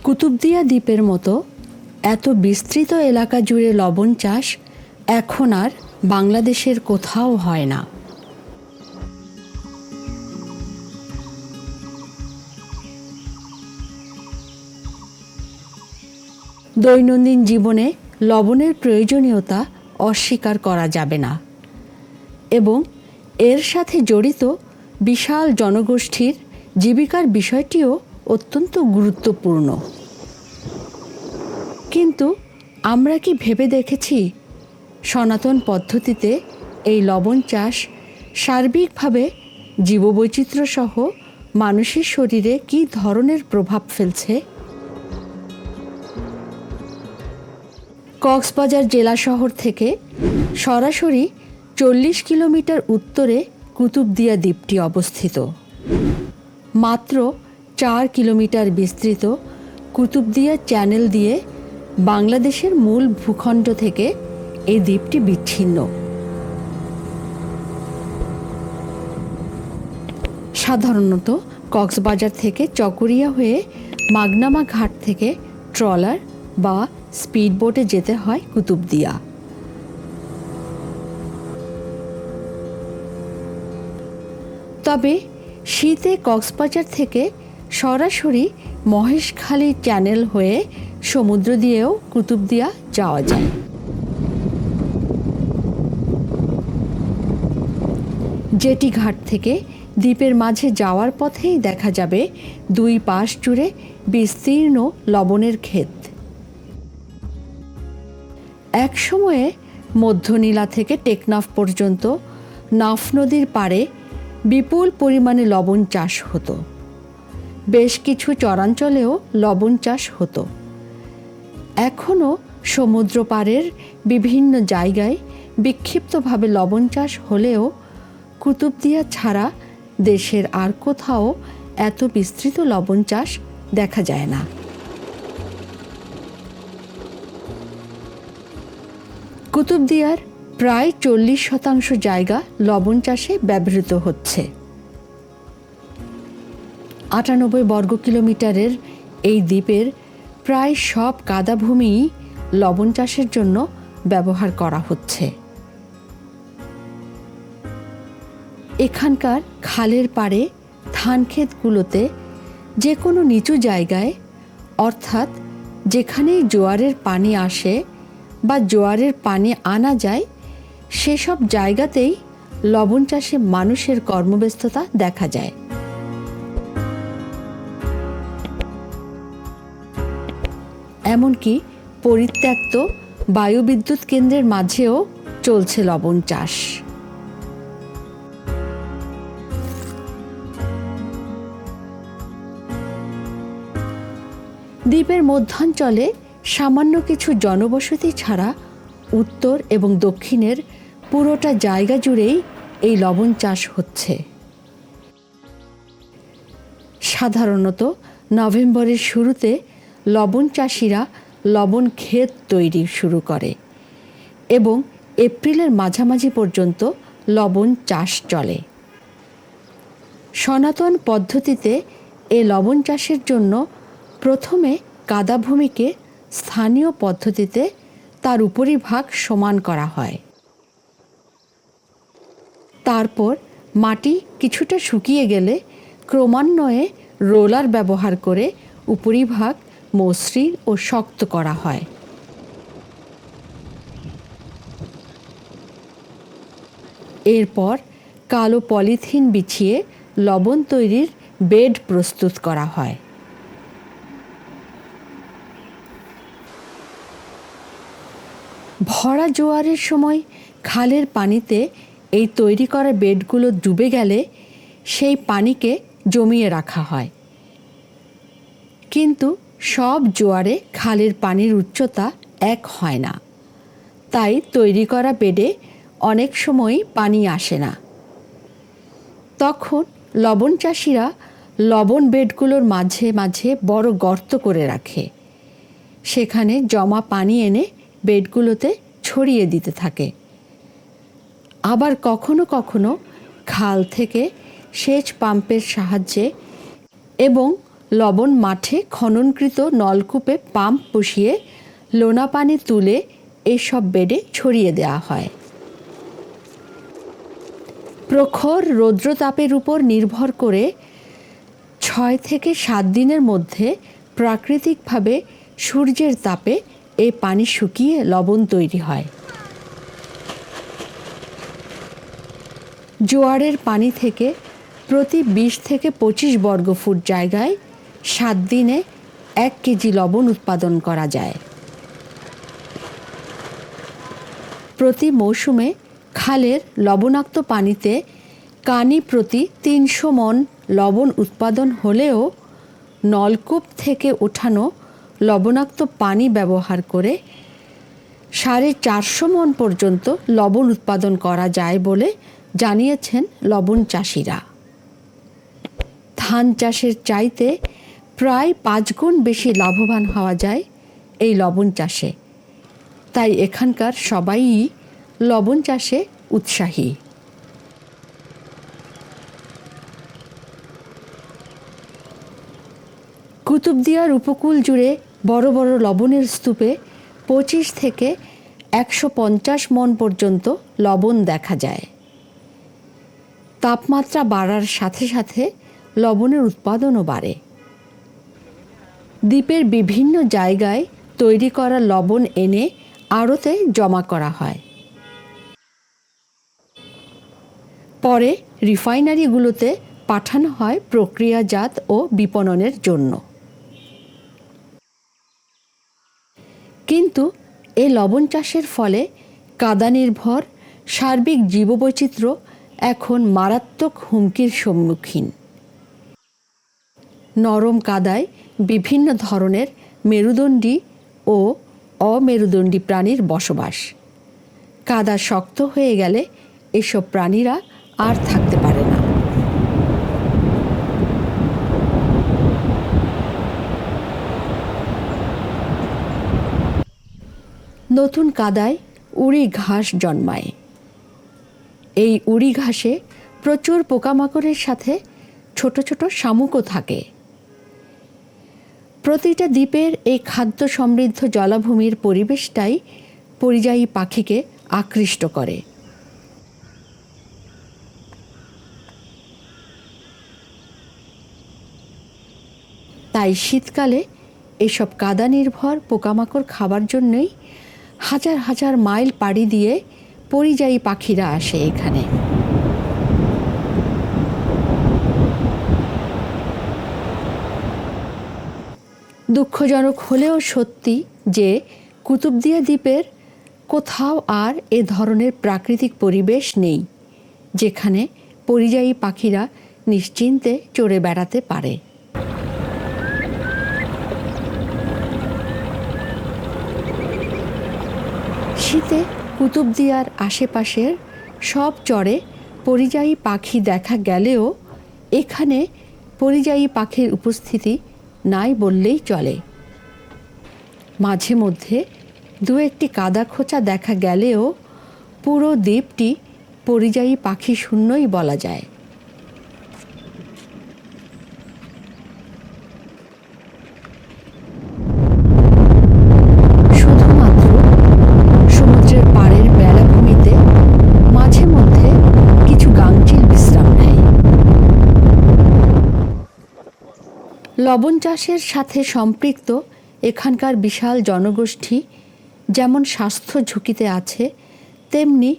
কুতুবদিয়া দ্বীপের মতো এত বিস্তৃত এলাকা জুড়ে লবণ চাষ এখন আর বাংলাদেশের কোথাও হয় না। দৈনন্দিন জীবনে লবণের প্রয়োজনীয়তা অস্বীকার করা যাবে না এবং এর সাথে জড়িত বিশাল জনগোষ্ঠীর জীবিকার বিষয়টিও অত্যন্ত গুরুত্বপূর্ণ। কিন্তু আমরা কি ভেবে দেখেছি সনাতন পদ্ধতিতে এই লবণ চাষ সার্বিকভাবে জীববৈচিত্র্য সহ মানুষের শরীরে কী ধরনের প্রভাব ফেলছে? কক্সবাজার জেলা শহর থেকে সরাসরি 40 কিলোমিটার উত্তরে কুতুবদিয়া দ্বীপটি অবস্থিত। মাত্র 4 কিলোমিটার বিস্তৃত কুতুবদিয়া চ্যানেল দিয়ে বাংলাদেশের মূল ভূখণ্ড থেকে এই দ্বীপটি বিচ্ছিন্ন। সাধারণত কক্সবাজার থেকে চকরিয়া হয়ে মাগনামা ঘাট থেকে ট্রলার বা স্পিডবোটে যেতে হয় কুতুবদিয়া। তবে শীতে কক্সবাজার থেকে সরাসরি মহেশখালী চ্যানেল হয়ে সমুদ্র দিয়েও কুতুবদিয়া যাওয়া যায়। জেটি ঘাট থেকে দ্বীপের মাঝে যাওয়ার পথেই দেখা যাবে দুই পাশ জুড়ে বিস্তীর্ণ লবণের ক্ষেত। এক সময়ে মধ্যনীলা থেকে টেকনাফ পর্যন্ত নাফ নদীর পাড়ে বিপুল পরিমাণে লবণ চাষ হতো। বেশ কিছু চরাঞ্চলেও লবণ চাষ হতো। এখনও সমুদ্র পাড়ের বিভিন্ন জায়গায় বিক্ষিপ্তভাবে লবণ চাষ হলেও কুতুবদিয়া ছাড়া দেশের আর কোথাও এত বিস্তৃত লবণ চাষ দেখা যায় না। কুতুবদিয়ার প্রায় 40% জায়গা লবণ চাষে ব্যবহৃত হচ্ছে। 98 বর্গ কিলোমিটারের এই দ্বীপের প্রায় সব কাদাভূমিই লবণ চাষের জন্য ব্যবহার করা হচ্ছে। এখানকার খালের পাড়ে ধানক্ষেতগুলোতে যে কোনো নিচু জায়গায়, অর্থাৎ যেখানেই জোয়ারের পানি আসে বা জোয়ারের পানি আনা যায়, সেসব জায়গাতেই লবণ চাষে মানুষের কর্মব্যস্ততা দেখা যায়। এমনকি পরিত্যক্ত বায়ুবিদ্যুৎ কেন্দ্রের মাঝেও চলছে লবণ চাষ। দ্বীপের মধ্যাঞ্চলে সামান্য কিছু জনবসতি ছাড়া উত্তর এবং দক্ষিণের পুরোটা জায়গা জুড়েই এই লবণ চাষ হচ্ছে। সাধারণত নভেম্বরের শুরুতে লবণ চাষিরা লবণ ক্ষেত তৈরি শুরু করে এবং এপ্রিলের মাঝামাঝি পর্যন্ত লবণ চাষ চলে। সনাতন পদ্ধতিতে এই লবণ চাষের জন্য প্রথমে কাদাভূমিকে স্থানীয় পদ্ধতিতে তার উপরিভাগ সমান করা হয়। তারপর মাটি কিছুটা শুকিয়ে গেলে ক্রমান্বয়ে রোলার ব্যবহার করে উপরিভাগ মসৃণ ও শক্ত করা হয়। এরপর কালো পলিথিন বিছিয়ে লবণ তৈরির বেড প্রস্তুত করা হয়। ভরা জোয়ারের সময় খালের পানিতে এই তৈরি করা বেডগুলো ডুবে গেলে সেই পানিকে জমিয়ে রাখা হয়। কিন্তু সব জোয়ারে খালের পানির উচ্চতা এক হয় না, তাই তৈরি করা বেডে অনেক সময় পানি আসে না। তখন লবণ চাষিরা লবণ বেডগুলোর মাঝে মাঝে বড় গর্ত করে রাখে। সেখানে জমা পানি এনে বেডগুলোতে ছড়িয়ে দিতে থাকে। আবার কখনো কখনো খাল থেকে সেচ পাম্পের সাহায্যে এবং লবণ মাঠে খননকৃত নলকূপে পাম্প বসিয়ে লোনা পানি তুলে এইসব বেডে ছড়িয়ে দেওয়া হয়। প্রখর রৌদ্রতাপের উপর নির্ভর করে 6 থেকে 7 দিনের মধ্যে প্রাকৃতিকভাবে সূর্যের তাপে এই পানি শুকিয়ে লবণ তৈরি হয়। জোয়ারের পানি থেকে প্রতি 20 থেকে 25 বর্গফুট জায়গায় 7 দিনে 1 কেজি লবণ উৎপাদন করা যায়। প্রতি মৌসুমে খালের লবণাক্ত পানিতে কানি প্রতি 300 মণ লবণ উৎপাদন হলেও নলকূপ থেকে ওঠানো লবণাক্ত পানি ব্যবহার করে 450 মণ পর্যন্ত লবণ উৎপাদন করা যায় বলে জানিয়েছেন লবণ চাষিরা। ধান চাষের চাইতে প্রায় 5 গুণ বেশি লাভবান হওয়া যায় এই লবণ চাষে, তাই এখানকার সবাই লবণ চাষে উৎসাহী। কুতুবদিয়ার উপকূল জুড়ে বড় বড় লবণের স্তূপে 25 থেকে 150 মণ পর্যন্ত লবণ দেখা যায়। তাপমাত্রা বাড়ার সাথে সাথে লবণের উৎপাদনও বাড়ে। দ্বীপের বিভিন্ন জায়গায় তৈরি করা লবণ এনে আড়তে জমা করা হয়। পরে রিফাইনারিগুলোতে পাঠানো হয় প্রক্রিয়াজাত ও বিপণনের জন্য। কিন্তু এই লবণ চাষের ফলে কাদা নির্ভর সার্বিক জীববৈচিত্র্য এখন মারাত্মক হুমকির সম্মুখীন। নরম কাদায় বিভিন্ন ধরনের মেরুদণ্ডী ও অমেরুদণ্ডী প্রাণীর বসবাস। কাদা শক্ত হয়ে গেলে এসব প্রাণীরা আর থাকতে পারে না। নতুন কাদায় উড়ি ঘাস জন্মায়। এই উড়ি ঘাসে প্রচুর পোকামাকড়ের সাথে ছোট ছোট শামুকও থাকে। প্রতিটা দ্বীপের এই খাদ্য সমৃদ্ধ জলাভূমির পরিবেশটাই পরিযায়ী পাখিকে আকৃষ্ট করে। তাই শীতকালে এসব কাদা নির্ভর পোকামাকড় খাবার জন্যই হাজার হাজার মাইল পাড়ি দিয়ে পরিযায়ী পাখিরা আসে এখানে। দুঃখজনক হলেও সত্যি যে কুতুবদিয়া দ্বীপের কোথাও আর এ ধরনের প্রাকৃতিক পরিবেশ নেই যেখানে পরিযায়ী পাখিরা নিশ্চিন্তে চড়ে বেড়াতে পারে। শীতে কুতুবদিয়ার আশেপাশের সব চরে পরিযায়ী পাখি দেখা গেলেও এখানে পরিযায়ী পাখির উপস্থিতি নাই বললেই চলে। মাঝে মধ্যে 2-1টি কাদা খোঁচা দেখা গেলেও পুরো দ্বীপটি পরিযায়ী পাখি শূন্যই বলা যায়। শুধুমাত্র সমুদ্রের পাড়ের বেলাভূমিতে মাঝে মধ্যে কিছু গাংচিল বিশ্রাম নেয়। লবণ চাষের সাথে সম্পৃক্ত এখানকার বিশাল জনগোষ্ঠী যেমন স্বাস্থ্য ঝুঁকিতে আছে, তেমনি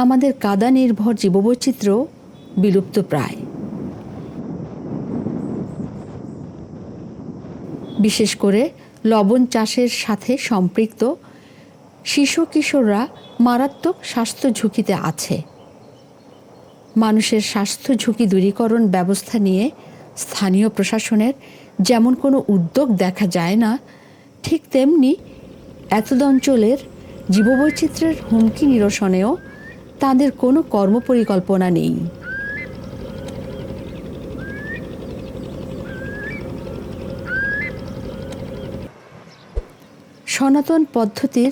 আমাদের কাদা নির্ভর জীববৈচিত্র্য বিলুপ্ত প্রায়। বিশেষ করে লবণ চাষের সাথে সম্পৃক্ত শিশু কিশোররা মারাত্মক স্বাস্থ্য ঝুঁকিতে আছে। মানুষের স্বাস্থ্য ঝুঁকি দূরীকরণ ব্যবস্থা নিয়ে স্থানীয় প্রশাসনের যেমন কোনো উদ্যোগ দেখা যায় না, ঠিক তেমনি এতদ অঞ্চলের জীববৈচিত্র্যের হুমকি নিরসনেও তাদের কোনো কর্মপরিকল্পনা নেই। সনাতন পদ্ধতির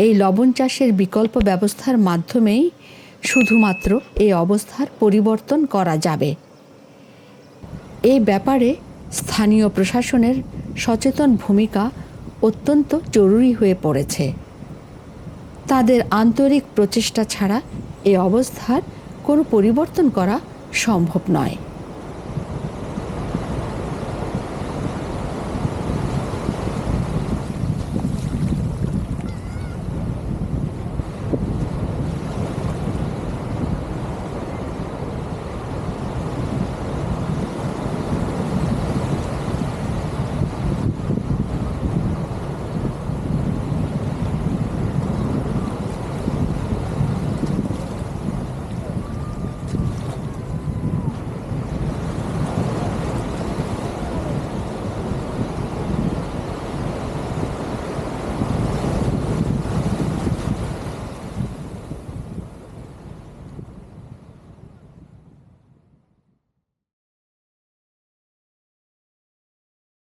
এই লবণ চাষের বিকল্প ব্যবস্থার মাধ্যমেই শুধুমাত্র এই অবস্থার পরিবর্তন করা যাবে। এই ব্যাপারে স্থানীয় প্রশাসনের সচেতন ভূমিকা অত্যন্ত জরুরি হয়ে পড়েছে। তাদের আন্তরিক প্রচেষ্টা ছাড়া এই অবস্থার কোনো পরিবর্তন করা সম্ভব নয়।